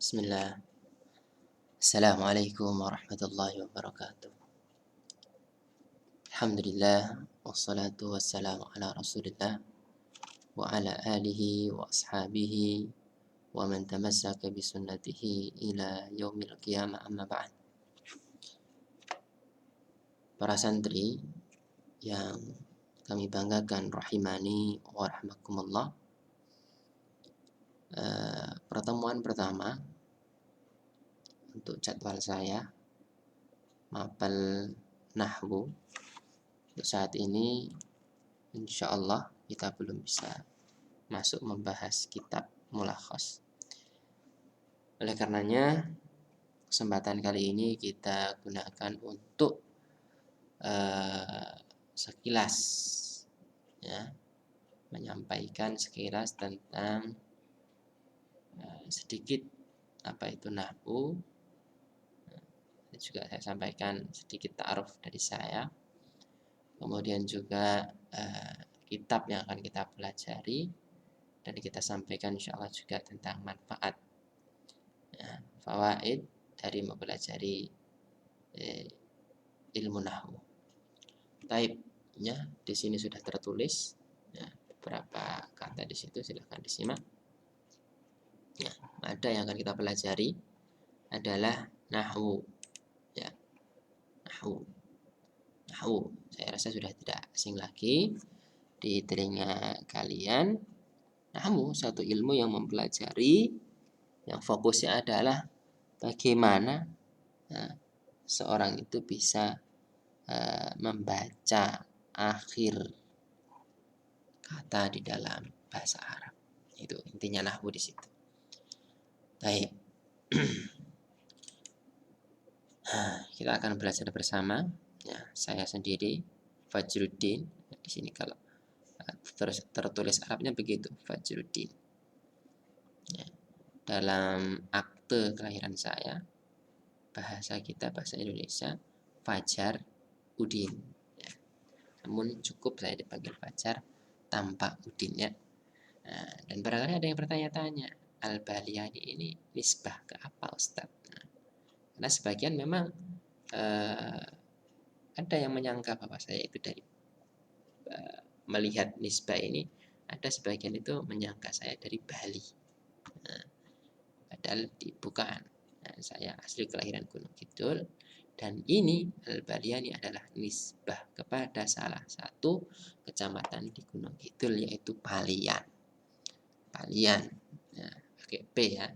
Bismillah. Assalamualaikum warahmatullahi wabarakatuh. Alhamdulillah wassalatu wassalamu ala Rasulillah wa ala alihi wa ashabihi wa man tamassaka bi sunnatihi ila yaumil qiyamah, amma ba'd. Para santri yang kami banggakan rahimani wa rahmakumullah. Pertemuan pertama untuk jadwal saya mapel nahwu untuk saat ini, insya Allah kita belum bisa masuk membahas kitab Mulakhas. Oleh karenanya kesempatan kali ini kita gunakan untuk sekilas ya, menyampaikan sekilas tentang sedikit apa itu nahwu. Juga saya sampaikan sedikit ta'aruf dari saya. Kemudian juga kitab yang akan kita pelajari dan kita sampaikan insya Allah juga tentang manfaat ya, fawaid dari mempelajari ilmu nahwu. Taib ya, di sini sudah tertulis ya, beberapa kata di situ, silahkan disimak. Ya, ada yang akan kita pelajari adalah nahwu. Ya, nahwu. Saya rasa sudah tidak asing lagi di telinga kalian. Nahwu satu ilmu yang mempelajari, yang fokusnya adalah bagaimana seorang itu bisa membaca akhir kata di dalam bahasa Arab. Itu intinya nahwu di situ. Baik. Kita akan belajar bersama. Ya, saya sendiri Fajruddin. Di sini kalau tertulis Arabnya begitu, Fajruddin. Ya. Dalam akte kelahiran saya, bahasa kita bahasa Indonesia Fajar Udin. Ya. Namun cukup saya dipanggil Fajar tanpa Udin ya. Nah, dan barangkali ada yang bertanya-tanya, Al-Baliyani ini nisbah ke apa Ustadz? Nah, karena sebagian memang ada yang menyangka bahwa saya itu dari melihat nisbah ini, ada sebagian itu menyangka saya dari Bali. Nah, padahal bukan. Nah, saya asli kelahiran Gunung Kidul dan ini Al-Baliyani adalah nisbah kepada salah satu kecamatan di Gunung Kidul yaitu Palian. Palian. Nah, pakai P ya.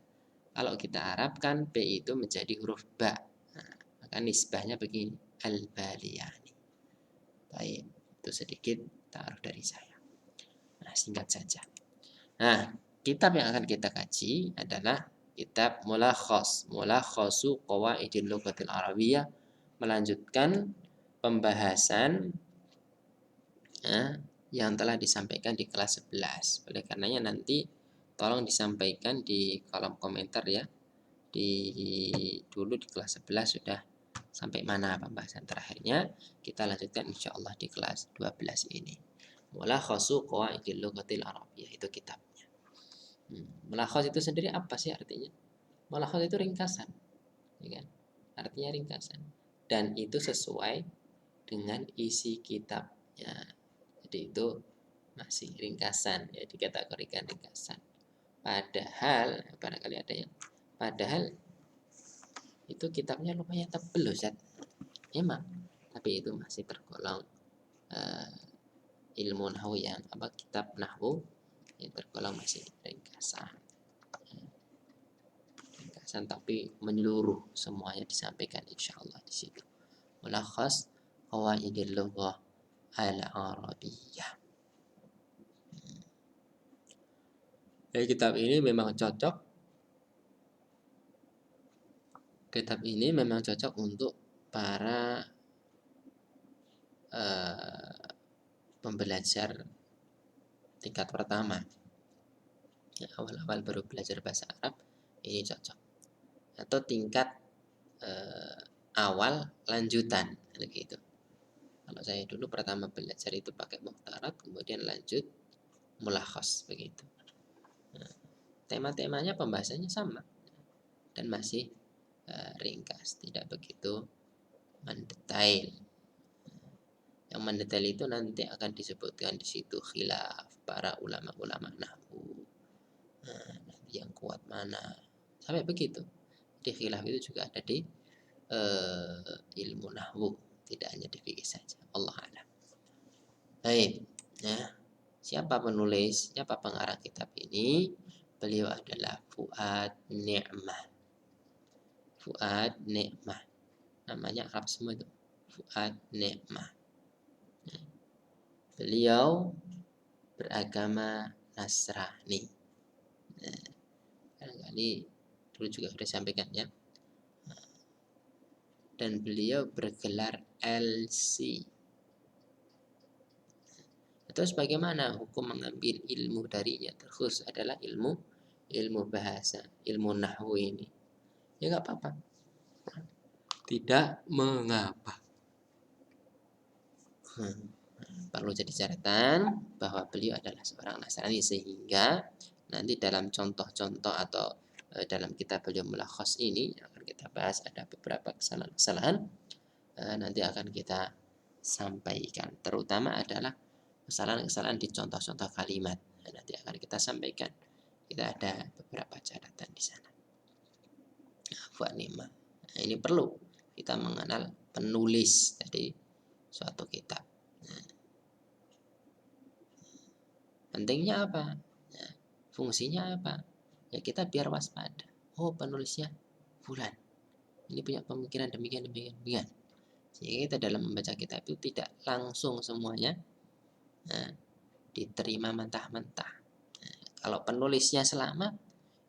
Kalau kita Arabkan P itu menjadi huruf ba. Nah, maka nisbahnya begini, Al-Baliyani. Baik, itu sedikit taruh dari saya. Nah, singkat saja. Nah, kitab yang akan kita kaji adalah kitab Mulakhas, Mulakhasu Qawaidil Lughatil Arabiyyah, melanjutkan pembahasan yang telah disampaikan di kelas 11. Oleh karenanya nanti tolong disampaikan di kolom komentar ya. Dulu di kelas 11 sudah sampai mana pembahasan terakhirnya. Kita lanjutkan insya Allah di kelas 12 ini. Mulakhasu Qawaidil Lughatil Arabiyyah, itu kitabnya. Mulakhas itu sendiri apa sih artinya? Mulakhas itu ringkasan, ya kan? Artinya ringkasan. Dan itu sesuai dengan isi kitabnya. Jadi itu masih ringkasan, ya dikategorikan ringkasan. Padahal barangkali ada yang itu kitabnya lumayan tebel Ustaz. Emang, tapi itu masih tergolong ilmu nahwu yang kitab nahwu yang tergolong masih ringkasan. Ringkasan tapi menyeluruh, semuanya disampaikan insyaallah di situ. Mulakhas Qawaidil Lughah Al-Arabiyyah. Kitab ini memang cocok. Kitab ini memang cocok untuk para pembelajar tingkat pertama. Ya, awal-awal baru belajar bahasa Arab, ini cocok. Atau tingkat awal lanjutan, begitu. Kalau saya dulu pertama belajar itu pakai Mukhtarat, kemudian lanjut Mulakhas, begitu. Nah, tema-temanya pembahasannya sama. dan masih ringkas, tidak begitu mendetail. Yang mendetail itu nanti akan disebutkan di situ khilaf para ulama-ulama nahwu. Nanti yang kuat mana, sampai begitu. Di khilaf itu juga ada di ilmu nahwu, tidak hanya di fikih saja. Allah a'lam. Baik, ya. Siapa penulis, siapa pengarang kitab ini? Beliau adalah Fuad Ni'mah. Fuad Ni'mah. Namanya Arab semua itu. Fuad Ni'mah. Beliau beragama Nasrani. Barangkali dulu juga sudah sampaikan ya. Dan beliau bergelar LC. Terus bagaimana hukum mengambil ilmu darinya? Terkhusus adalah ilmu bahasa, ilmu nahwu ini. Ya nggak apa-apa. Tidak mengapa. Perlu jadi catatan bahwa beliau adalah seorang Nasrani, sehingga nanti dalam contoh-contoh atau dalam kitab beliau Mulakhas ini yang akan kita bahas ada beberapa kesalahan-kesalahan nanti akan kita sampaikan. Terutama adalah kesalahan-kesalahan di contoh-contoh kalimat. Nanti akan kita sampaikan. Kita ada beberapa catatan di sana. Fuad Ni'mah. Nah, ini perlu kita mengenal penulis dari suatu kitab. Pentingnya apa? Ya, fungsinya apa? Ya kita biar waspada. Oh, penulisnya fulan. Ini punya pemikiran demikian. Sehingga kita dalam membaca kitab itu tidak langsung semuanya diterima mentah-mentah. Kalau penulisnya selamat,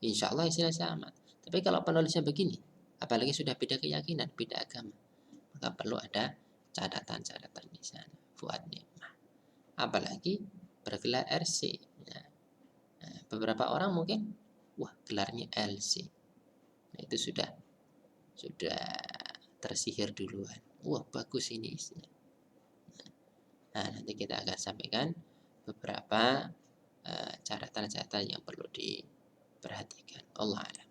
insya Allah isinya selamat. Tapi kalau penulisnya begini, apalagi sudah beda keyakinan, beda agama, maka perlu ada catatan-catatan di sana. Fuad Ni'mah. Apalagi bergelar RC. Beberapa orang mungkin, wah gelarnya LC. Nah, itu sudah tersihir duluan. Wah bagus ini isinya. Nah, nanti kita akan sampaikan beberapa catatan-catatan yang perlu diperhatikan. Allah a'lam.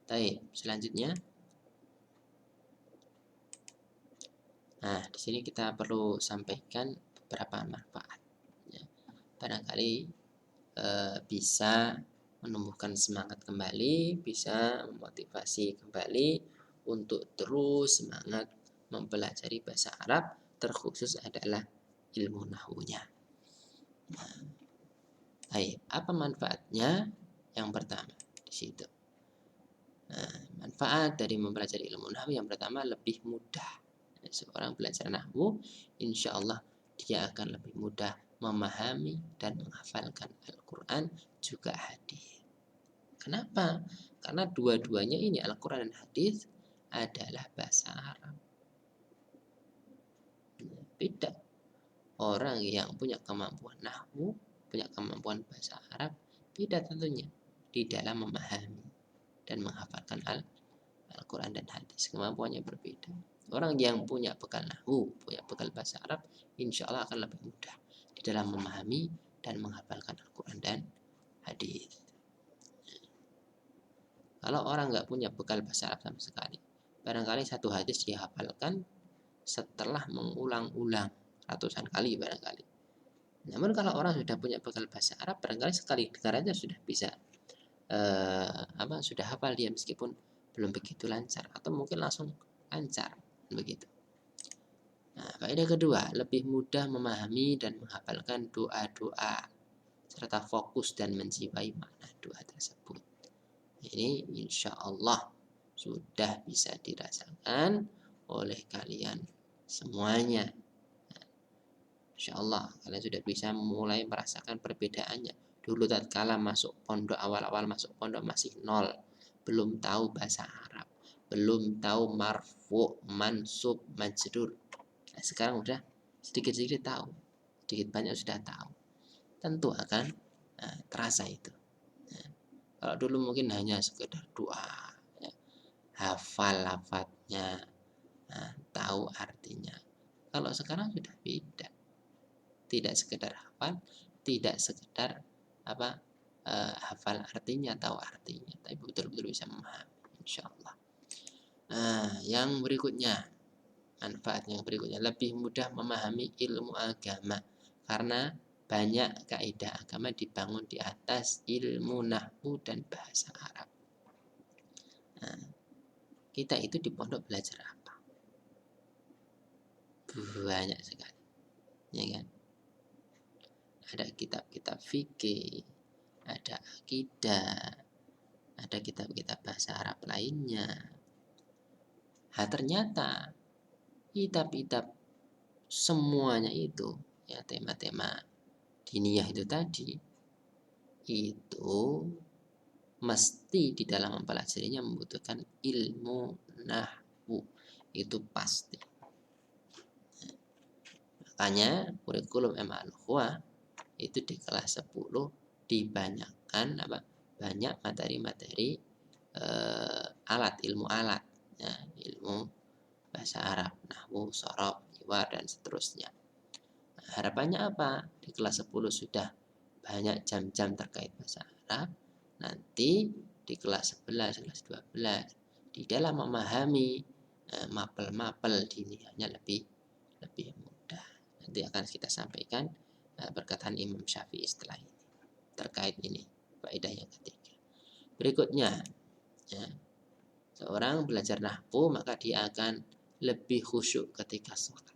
Baik, selanjutnya. Nah, di sini kita perlu sampaikan beberapa manfaat. Ya. Barangkali bisa menumbuhkan semangat kembali, bisa memotivasi kembali untuk terus semangat mempelajari bahasa Arab, terkhusus adalah ilmu nahwunya. Baik, apa manfaatnya? Yang pertama di situ. Manfaat dari mempelajari ilmu nahwu yang pertama, lebih mudah. Seorang belajar nahwu, insya Allah dia akan lebih mudah memahami dan menghafalkan Al-Quran juga hadis. Kenapa? Karena dua-duanya ini, Al-Quran dan hadis, adalah bahasa Arab. Beda. Orang yang punya kemampuan nahwu, punya kemampuan bahasa Arab, beda tentunya di dalam memahami dan menghafalkan Al-Quran dan hadis. Kemampuannya berbeda. Orang yang punya bekal nahwu, punya bekal bahasa Arab, insya Allah akan lebih mudah di dalam memahami dan menghafalkan Al-Quran dan hadis. Kalau orang nggak punya bekal bahasa Arab sama sekali, barangkali satu hadis dia hafalkan setelah mengulang-ulang ratusan kali barangkali. Namun kalau orang sudah punya bekal bahasa Arab, barangkali sekali dengar aja sudah bisa sudah hafal dia, meskipun belum begitu lancar atau mungkin langsung lancar begitu. Nah, faedah kedua, lebih mudah memahami dan menghafalkan doa-doa serta fokus dan menjiwai makna doa tersebut. Ini insya Allah sudah bisa dirasakan oleh kalian semuanya. Insya Allah kalian sudah bisa mulai merasakan perbedaannya. Dulu tatkala masuk pondok, awal-awal masuk pondok masih nol, belum tahu bahasa Arab, belum tahu marfu, mansub, majrur. Nah, sekarang udah sedikit-sedikit tahu, sedikit banyak sudah tahu. Tentu akan terasa itu. Kalau dulu mungkin hanya sekedar doa, ya, hafal lafadznya, tahu artinya. Kalau sekarang sudah beda. Tidak sekedar hafal, tidak sekedar hafal artinya, tahu artinya, tapi betul-betul bisa memahami, insya Allah. Yang berikutnya, manfaat yang berikutnya lebih mudah memahami ilmu agama karena banyak kaidah agama dibangun di atas ilmu nahwu dan bahasa Arab. Nah, kita itu di pondok belajar apa? Banyak sekali, ya kan? Ada kitab-kitab fikih, ada akidah, ada kitab-kitab bahasa Arab lainnya. Ternyata kitab-kitab semuanya itu, ya tema-tema diniyah itu tadi, itu mesti di dalam mempelajarinya membutuhkan ilmu nahwu. Itu pasti. Makanya kurikulum MA Al-Ikhwah itu di kelas 10 dibanyakan banyak materi-materi alat, ilmu alat, ya, ilmu bahasa Arab, nahwu, shorof, hiwar, dan seterusnya. Harapannya apa? Di kelas 10 sudah banyak jam-jam terkait bahasa Arab. Nanti di kelas 11, kelas 12 di dalam memahami mapel-mapel diniyahnya lebih mudah. Nanti akan kita sampaikan perkataan Imam Syafi'i setelah ini terkait ini, faedah yang ketiga. Berikutnya, ya, seorang belajar nahwu maka dia akan lebih khusyuk ketika sholat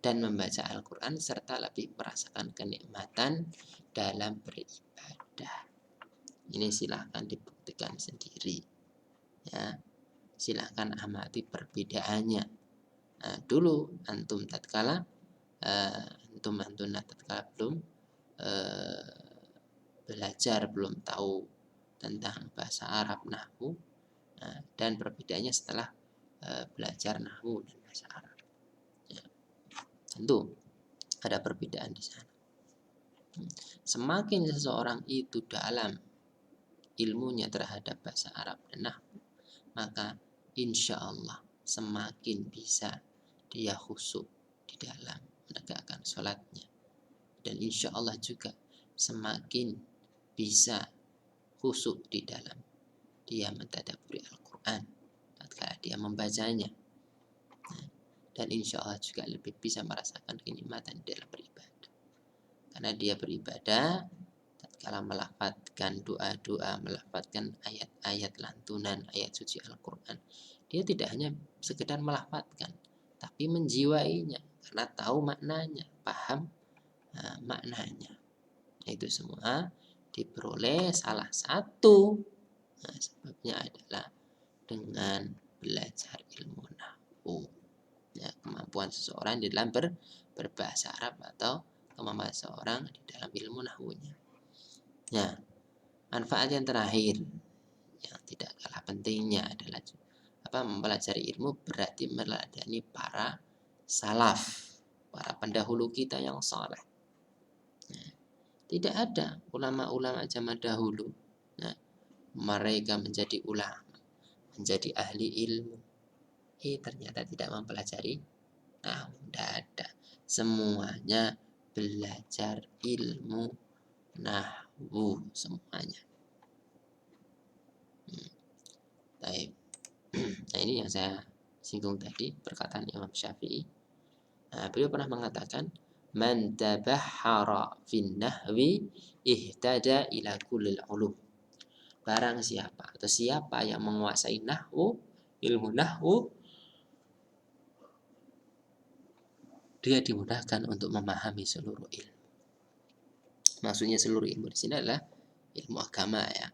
dan membaca Al-Quran serta lebih merasakan kenikmatan dalam beribadah. Ini silahkan dibuktikan sendiri, ya. Silahkan amati perbedaannya. Dulu antum tatkala belum belajar, belum tahu tentang bahasa Arab nahwu, dan perbedaannya setelah belajar nahwu dan bahasa Arab. Ya. Tentu ada perbedaan di sana. Semakin seseorang itu dalam ilmunya terhadap bahasa Arab dan nahwu, maka insya Allah semakin bisa dia khusyuk di dalam menegakkan sholatnya. Dan insya Allah juga semakin bisa khusyuk di dalam dia mentadaburi Al-Quran tatkala dia membacanya. Dan insya Allah juga lebih bisa merasakan kenikmatan dalam beribadah. Karena dia beribadah tatkala melafadzkan doa-doa, melafadzkan ayat-ayat lantunan, ayat suci Al-Quran, dia tidak hanya sekedar melafadzkan, tapi menjiwainya karena tahu maknanya, paham maknanya. Itu semua diperoleh salah satu sebabnya adalah dengan belajar ilmu nahwu. Ya, kemampuan seseorang di dalam berbahasa Arab atau kemampuan seseorang di dalam ilmu nahwunya. Nah, manfaat yang terakhir yang tidak kalah pentingnya adalah mempelajari ilmu berarti meneladani para salaf, para pendahulu kita yang saleh. Nah, tidak ada ulama-ulama zaman dahulu, nah, mereka menjadi ulama, menjadi ahli ilmu, ternyata tidak mempelajari tidak ada. Semuanya belajar ilmu nahwu semuanya. Baik. Nah, ini yang saya singgung tadi, perkataan Imam Syafi'i. Beliau pernah mengatakan, man tabahhara fin nahwi ihtada ila kullil ulum. Barang siapa atau siapa yang menguasai nahwu, ilmu nahwu, dia dimudahkan untuk memahami seluruh ilmu. Maksudnya seluruh ilmu di sini adalah ilmu agama, ya,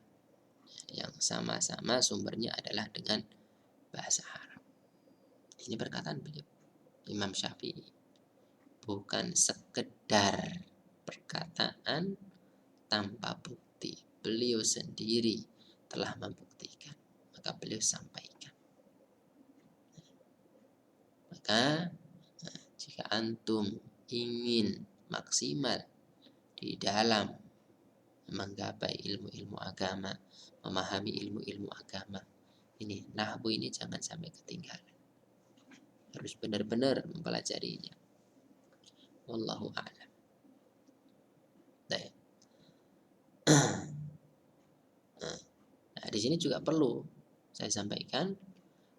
yang sama-sama sumbernya adalah dengan bahasa Arab. Ini perkataan beliau, Imam Syafi'i, bukan sekedar perkataan tanpa bukti. Beliau sendiri telah membuktikan, maka beliau sampaikan. Maka jika antum ingin maksimal di dalam menggapai ilmu-ilmu agama, memahami ilmu-ilmu agama, ini nahwu ini jangan sampai ketinggalan. Harus benar-benar mempelajarinya. Wallahu a'lam. Baik. Nah, di sini juga perlu saya sampaikan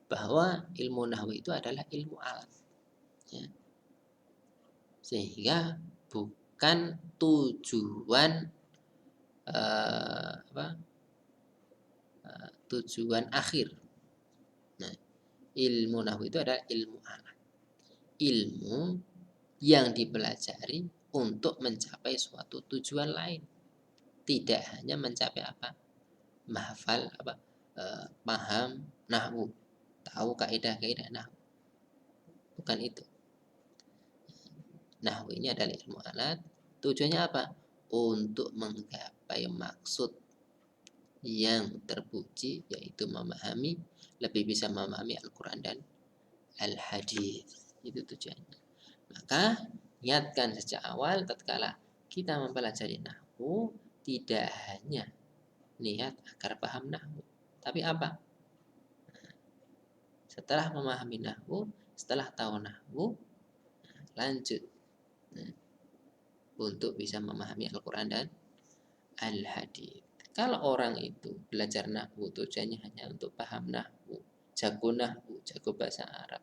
bahwa ilmu nahwu itu adalah ilmu alat, ya. Sehingga bukan tujuan tujuan akhir. Nah, ilmu nahwu itu adalah ilmu alat, ilmu yang dipelajari untuk mencapai suatu tujuan lain, tidak hanya mencapai apa, menghafal apa, paham nahwu, tahu kaidah-kaidah nahwu, bukan itu. Nahwu ini adalah ilmu alat, tujuannya apa? Untuk menggapai maksud yang terpuji, yaitu memahami, lebih bisa memahami Al-Quran dan Al-Hadis. Itu tujuannya. Maka niatkan sejak awal tatkala kita mempelajari nahwu, tidak hanya niat agar paham nahwu, tapi apa? Setelah memahami nahwu, setelah tahu nahwu, lanjut untuk bisa memahami Al-Quran dan Al-Hadis. Kalau orang itu belajar nahwu tujuannya hanya untuk paham nahwu, jago bahasa Arab,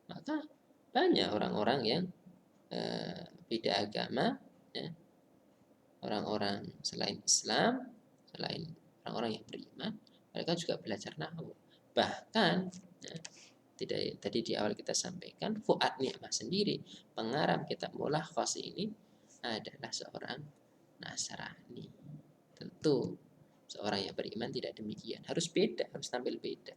maka banyak orang-orang yang beda agama, ya, orang-orang selain Islam, selain orang-orang yang beriman, mereka juga belajar nahwu. Bahkan, ya, tadi di awal kita sampaikan, Fuad Ni'mah sendiri, pengarang kitab Mulakhas ini adalah seorang Nasrani. Tentu seorang yang beriman tidak demikian, harus beda, harus tampil beda.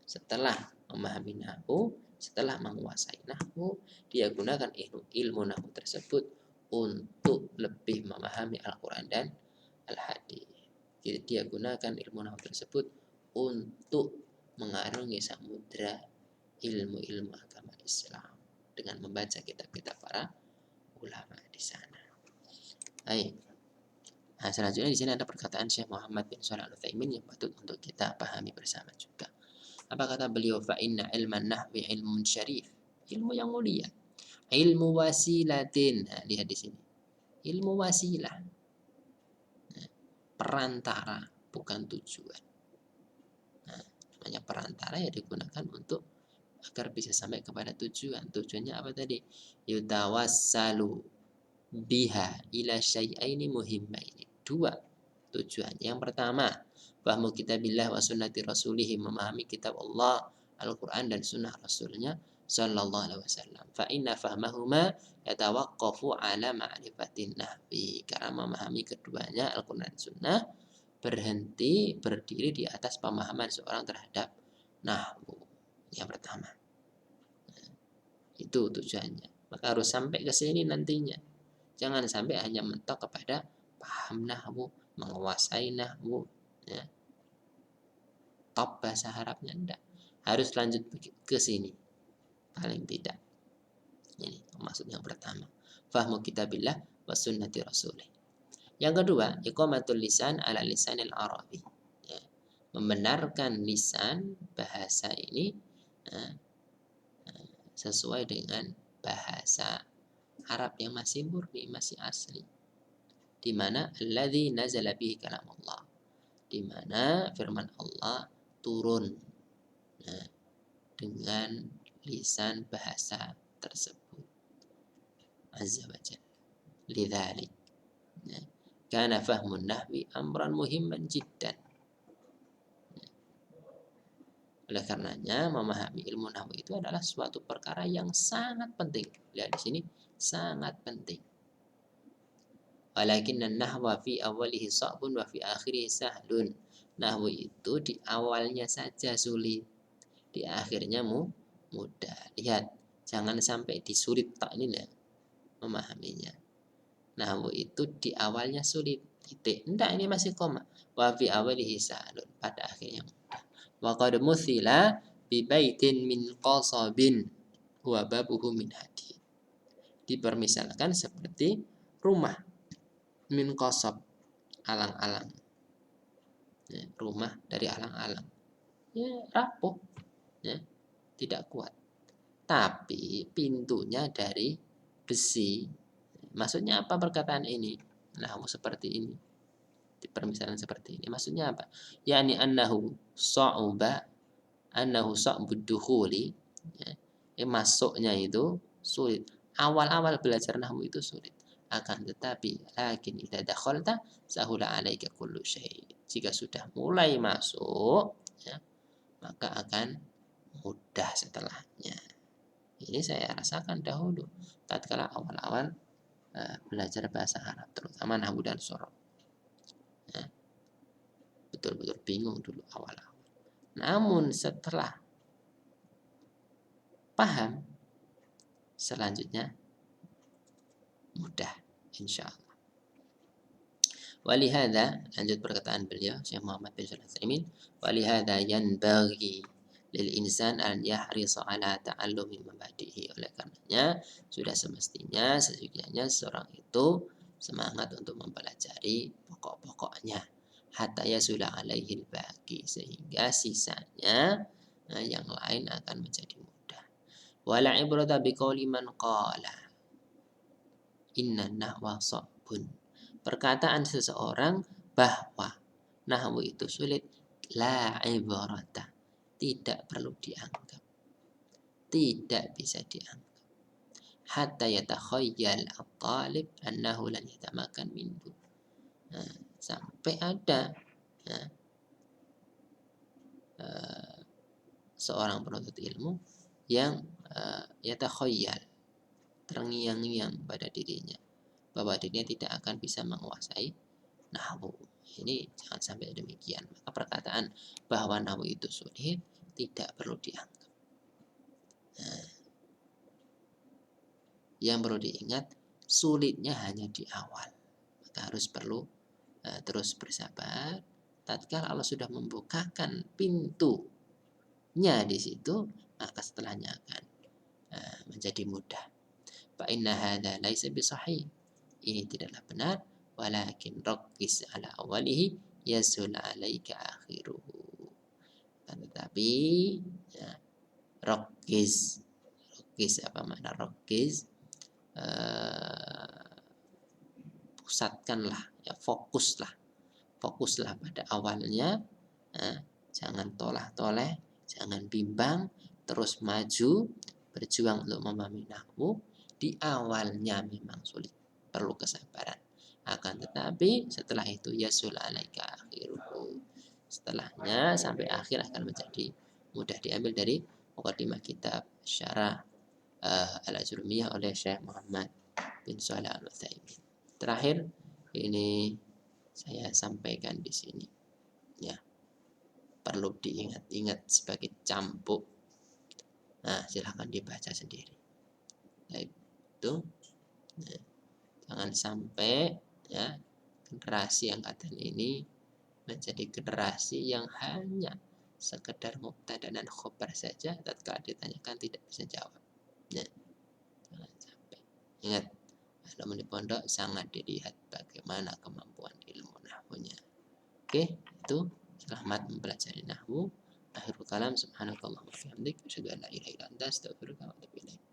Setelah memahami nahwu, setelah menguasai nahwu, dia gunakan ilmu nahwu tersebut untuk lebih memahami Al-Quran dan Al-Hadis. Jadi dia gunakan ilmu nahwu tersebut untuk mengarungi samudra ilmu-ilmu agama Islam dengan membaca kitab-kitab para ulama di sana. Baik. Nah, selanjutnya di sini ada perkataan Syekh Muhammad bin Shalih Al-Utsaimin yang patut untuk kita pahami bersama juga. Apa kata beliau? Fa inna ilman nahwi ilmun syarif, ilmu yang mulia. Ilmu wasilatin. Nah, lihat di sini. Ilmu wasilah. Nah, perantara, bukan tujuan. Nah, namanya perantara ya digunakan untuk agar bisa sampai kepada tujuan. Tujuannya apa tadi? Yutawassalu biha ila syai'aini muhimmaini. Dua tujuan. Yang pertama, fahmu kitabillah wa sunnati rasulih, memahami kitab Allah, Al-Quran dan sunnah Rasulnya sallallahu alaihi wasallam. Fa inna fahmahuma yatawaqqafu ala ma'rifatin nahwi. Karena memahami keduanya, Al-Quran dan sunnah, berdiri di atas pemahaman seorang terhadap nahwu. Yang pertama. Itu tujuannya. Maka harus sampai ke sini nantinya. Jangan sampai hanya mentok kepada paham nahwu, menguasai nahwu, ya. Top bahasa Arabnya enggak. Harus lanjut ke sini. Paling tidak. Ini maksud yang pertama. Fahmu kitabillah wa sunnati rasulih. Yang kedua, iqamatul lisan ala lisanil arabi. Ya. Membenarkan lisan bahasa ini sesuai dengan bahasa Arab yang masih murni, masih asli. Di mana alladzi nazala bihi kalam Allah. Di mana firman Allah turun, nah, dengan lisan bahasa tersebut. Azza wa Jalla. Lidzalik, nah, kana fahmun nahwi amran muhimman jiddan. Oleh karenanya memahami ilmu nahwu itu adalah suatu perkara yang sangat penting. Lihat di sini, sangat penting. Walakin an-nahwa fi awalihi sa'bun wa fi akhirihi sahlun. Nahwu itu di awalnya saja sulit, di akhirnya mudah. Lihat, jangan sampai disulit tak ini lah memahaminya. Nahwu itu di awalnya sulit, titik. Enggak, ini masih koma. Wa fi awalihi sahlun, pada akhirnya mudah. Wa qad muthila bi baitin min qasabin wa babuhu min hadid. Dipermisalkan seperti rumah min qasab, alang-alang. Ya, rumah dari alang-alang. Ya, rapuh. Ya, tidak kuat. Tapi pintunya dari besi. Maksudnya apa perkataan ini? Nah, seperti ini. permisalan seperti ini. Maksudnya apa? Yani annahu sa'bud dukhuli, masuknya itu sulit. Awal-awal belajar nahwu itu sulit. Akan tetapi lakin idza dakhalta sahula 'alaika kullu syai'. Jika sudah mulai masuk, ya, maka akan mudah setelahnya. Ini saya rasakan dahulu tatkala awal-awal belajar bahasa Arab, terutama nahwu dan shoroh. Ya, betul-betul bingung dulu awal-awal. Namun setelah paham, selanjutnya mudah insyaallah. Walihada, lanjut perkataan beliau Syekh Muhammad bin Shalih Al-Utsaimin, walihada yanbaghi lil insan an yahrisa ala ta'allumi mabadihi. Oleh karenanya sudah semestinya sesungguhnya seorang itu semangat untuk mempelajari pokok-pokoknya hatta yasula alaihi baqi, sehingga sisanya yang lain akan menjadi mudah. Wala ibrata biqauli man qala inna nahwa sa'bun. Perkataan seseorang bahwa nahwu itu sulit, la ibarata, tidak perlu dianggap, tidak bisa dianggap. Hatta yatakhayyal at-talib annahu lan yatamakan minhu. Sampai ada seorang penuntut ilmu yang yatakhayyal, terngiang-ngiang pada dirinya bahwa dirinya tidak akan bisa menguasai nahwu. Ini jangan sampai demikian. Maka perkataan bahwa nahwu itu sulit tidak perlu dianggap. Yang perlu diingat, sulitnya hanya di awal. Maka harus perlu terus bersabar. Tatkala Allah sudah membukakan pintunya di situ, maka setelahnya akan menjadi mudah. Fa inna hadza laisa bisahih. Ini tidaklah benar, walakin rakkis ala awalihi yazul alaika akhiruhu. Tetapi rakkis apa makna rakkis? Pusatkanlah, ya, fokuslah pada awalnya, jangan tolah-toleh, jangan bimbang, terus maju berjuang untuk memahami nahwu. Di awalnya memang sulit, perlu kesabaran. Akan tetapi setelah itu yasul alaika akhiruhu, setelahnya sampai akhir akan menjadi mudah. Diambil dari mukadimah kitab Syarah Al-Ajrumiyah oleh Syekh Muhammad bin Shalih Al-Utsaimin. Terakhir ini saya sampaikan di sini, ya, perlu diingat-ingat sebagai cambuk. Nah, silahkan dibaca sendiri. Baik, itu jangan sampai, ya, generasi angkatan ini menjadi generasi yang hanya sekedar mubtada dan khobar saja, tatkala ditanyakan tidak bisa jawab. Ya, jangan sampai. Ingat, dalam di pondok sangat dilihat bagaimana kemampuan ilmu nahwunya. Oke, itu selamat mempelajari nahwu. Akhirul kalam, subhanakallahumma wa bihamdik, asyhadu an la ilaha illa anta, astaghfiruka wa atubu ilaik.